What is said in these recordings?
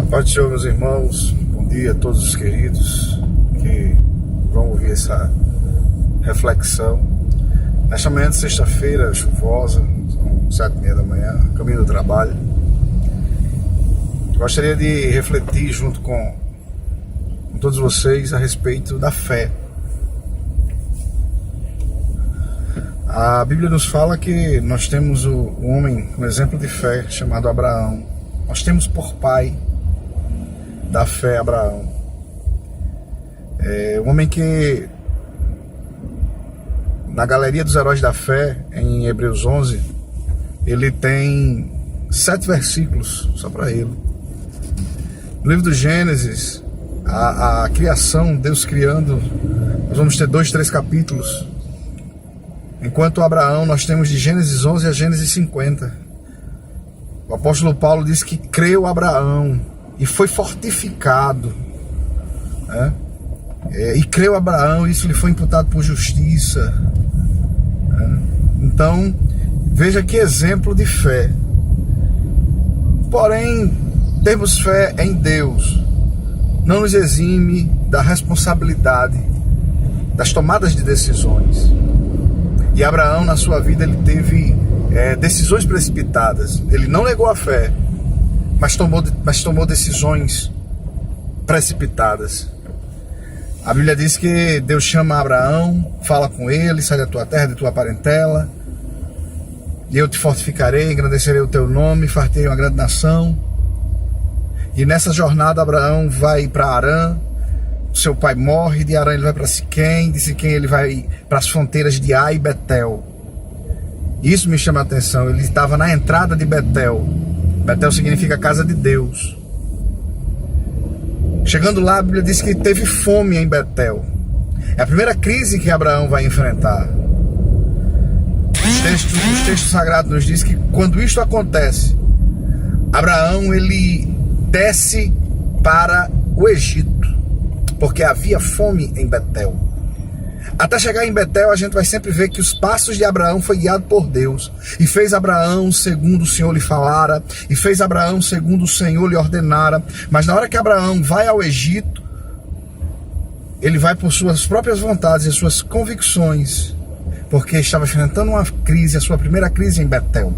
Paz do Senhor, meus irmãos, bom dia a todos os queridos que vão ouvir essa reflexão. Nesta manhã de sexta-feira, chuvosa, são 7h30 da manhã, caminho do trabalho. Gostaria de refletir junto com todos vocês a respeito da fé. A Bíblia nos fala que nós temos um homem, um exemplo de fé, chamado Abraão. Nós temos por pai da fé Abraão. Um homem que, na galeria dos heróis da fé, em Hebreus 11, ele tem 7 versículos só para ele. No livro do Gênesis, a criação, Deus criando, nós vamos ter 2, 3 capítulos. Enquanto Abraão, nós temos de Gênesis 11 a Gênesis 50. O apóstolo Paulo diz que creu Abraão e foi fortificado, né? E creu Abraão, isso lhe foi imputado por justiça, né? Então, veja que exemplo de fé. Porém, termos fé em Deus não nos exime da responsabilidade das tomadas de decisões. E Abraão, na sua vida, ele teve decisões precipitadas. Ele não negou a fé, mas tomou decisões precipitadas. A Bíblia diz que Deus chama Abraão, fala com ele: sai da tua terra, da tua parentela, e eu te fortificarei, engrandecerei o teu nome, fartei uma grande nação. E nessa jornada Abraão vai para Harã. Seu pai morre, de Harã ele vai para Siquém, de Siquém ele vai para as fronteiras de Ai e Betel. Isso me chama a atenção, ele estava na entrada de Betel. Betel significa casa de Deus. Chegando lá, a Bíblia diz que teve fome em Betel. É a primeira crise que Abraão vai enfrentar. Os textos sagrados nos diz que quando isto acontece, Abraão ele desce para o Egito, porque havia fome em Betel. Até chegar em Betel, a gente vai sempre ver que os passos de Abraão foi guiado por Deus. E fez Abraão segundo o Senhor lhe falara, e fez Abraão segundo o Senhor lhe ordenara. Mas na hora que Abraão vai ao Egito, ele vai por suas próprias vontades e suas convicções, porque estava enfrentando uma crise, a sua primeira crise em Betel.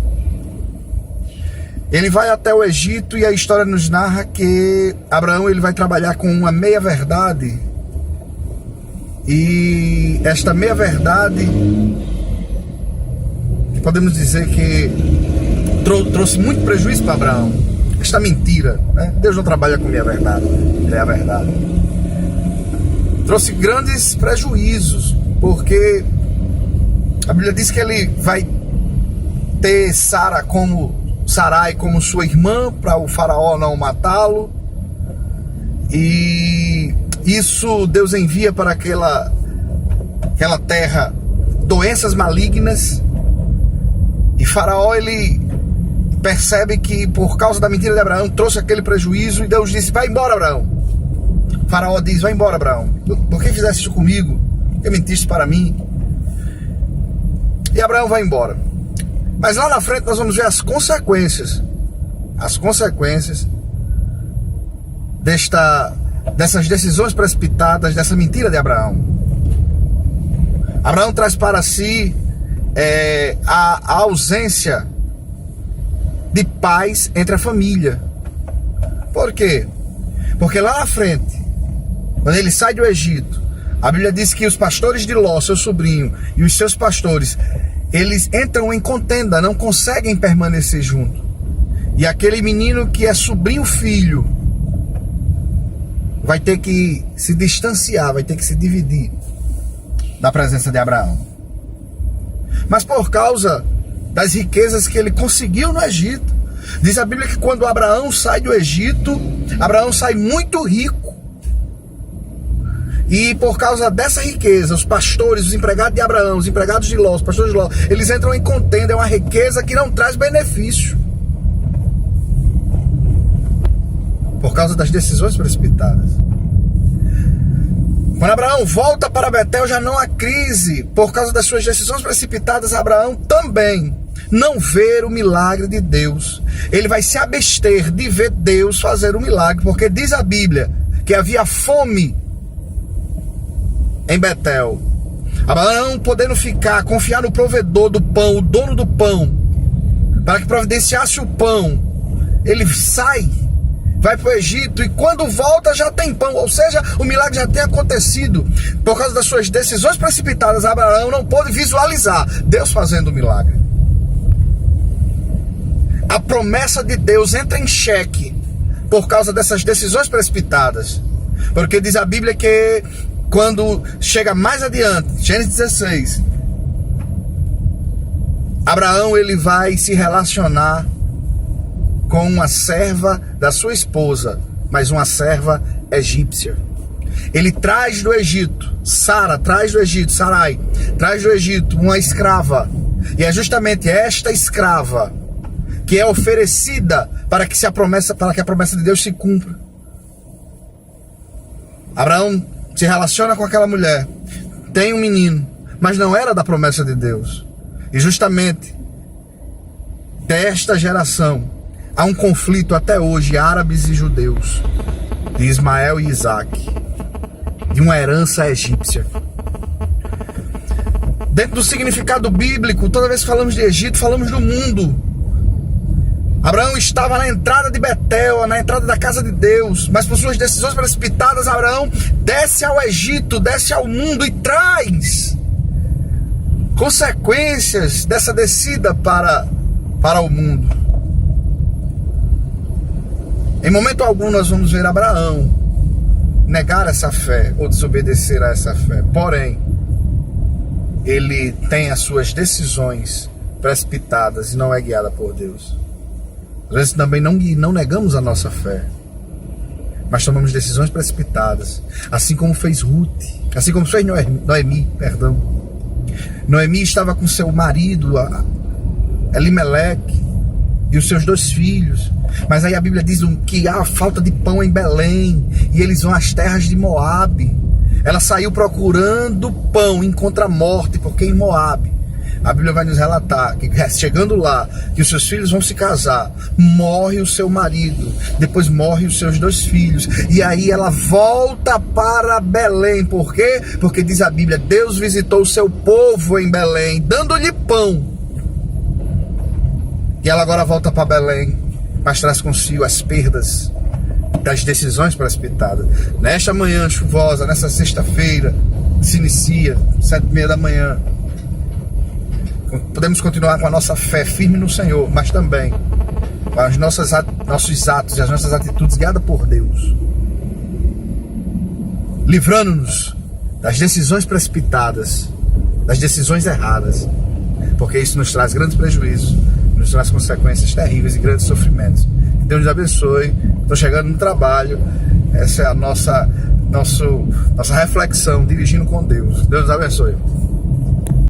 Ele vai até o Egito e a história nos narra que Abraão ele vai trabalhar com uma meia-verdade. E esta meia-verdade, que podemos dizer que trouxe muito prejuízo para Abraão. Esta mentira, né? Deus não trabalha com meia-verdade, ele é a verdade. Trouxe grandes prejuízos, porque a Bíblia diz que ele vai ter Sarai como sua irmã, para o faraó não matá-lo. E isso Deus envia para aquela terra doenças malignas. E faraó ele percebe que por causa da mentira de Abraão trouxe aquele prejuízo. E Deus disse: vai embora, Abraão. Faraó diz: vai embora, Abraão, por que fizeste isso comigo? Por que mentiste para mim? E Abraão vai embora. Mas lá na frente nós vamos ver as consequências dessas decisões precipitadas, dessa mentira de Abraão. Abraão traz para si a ausência de paz entre a família. Por quê? Porque lá na frente, quando ele sai do Egito, a Bíblia diz que os pastores de Ló, seu sobrinho, e os seus pastores, eles entram em contenda, não conseguem permanecer juntos. E aquele menino que é sobrinho filho vai ter que se distanciar, vai ter que se dividir da presença de Abraão. Mas por causa das riquezas que ele conseguiu no Egito, diz a Bíblia que quando Abraão sai do Egito, Abraão sai muito rico. E por causa dessa riqueza, os pastores, os empregados de Abraão, os empregados de Ló, os pastores de Ló, eles entram em contenda. É uma riqueza que não traz benefício, por causa das decisões precipitadas. Quando Abraão volta para Betel, já não há crise. Por causa das suas decisões precipitadas, Abraão também não ver o milagre de Deus. Ele vai se abster de ver Deus fazer o milagre, porque diz a Bíblia que havia fome em Betel. Abraão, podendo confiar no provedor do pão, o dono do pão, para que providenciasse o pão, ele sai, vai para o Egito, e quando volta já tem pão, ou seja, o milagre já tem acontecido. Por causa das suas decisões precipitadas, Abraão não pôde visualizar Deus fazendo o milagre. A promessa de Deus entra em xeque por causa dessas decisões precipitadas, porque diz a Bíblia que quando chega mais adiante, Gênesis 16, Abraão ele vai se relacionar com uma serva da sua esposa, mas uma serva egípcia. Ele traz do Egito, Sarai traz do Egito uma escrava, e é justamente esta escrava que é oferecida para que a promessa de Deus se cumpra. Abraão se relaciona com aquela mulher, tem um menino, mas não era da promessa de Deus. E justamente desta geração há um conflito até hoje, árabes e judeus, de Ismael e Isaac, de uma herança egípcia. Dentro do significado bíblico, toda vez que falamos de Egito, falamos do mundo. Abraão estava na entrada de Betel, na entrada da casa de Deus, mas por suas decisões precipitadas, Abraão desce ao Egito, desce ao mundo e traz consequências dessa descida para o mundo. Em momento algum nós vamos ver Abraão negar essa fé ou desobedecer a essa fé. Porém, ele tem as suas decisões precipitadas e não é guiado por Deus. Às vezes também não negamos a nossa fé, mas tomamos decisões precipitadas, assim como fez Ruth, assim como fez Noemi. Noemi estava com seu marido Elimeleque e os seus 2 filhos, mas aí a Bíblia diz que há falta de pão em Belém, e eles vão às terras de Moabe. Ela saiu procurando pão, encontra a morte, porque em Moabe a Bíblia vai nos relatar que chegando lá, que os seus filhos vão se casar, morre o seu marido, depois morre os seus 2 filhos, e aí ela volta para Belém. Por quê? Porque diz a Bíblia, Deus visitou o seu povo em Belém, dando-lhe pão. E ela agora volta para Belém, mas traz consigo as perdas das decisões precipitadas. Nesta manhã chuvosa, nessa sexta-feira, se inicia, 7h30 da manhã, podemos continuar com a nossa fé firme no Senhor, mas também com os nossos atos e as nossas atitudes guiadas por Deus, livrando-nos das decisões precipitadas, das decisões erradas, porque isso nos traz grandes prejuízos, nos traz consequências terríveis e grandes sofrimentos. Que Deus nos abençoe. Estou chegando no trabalho, essa é a nossa reflexão, dirigindo com Deus. Deus nos abençoe.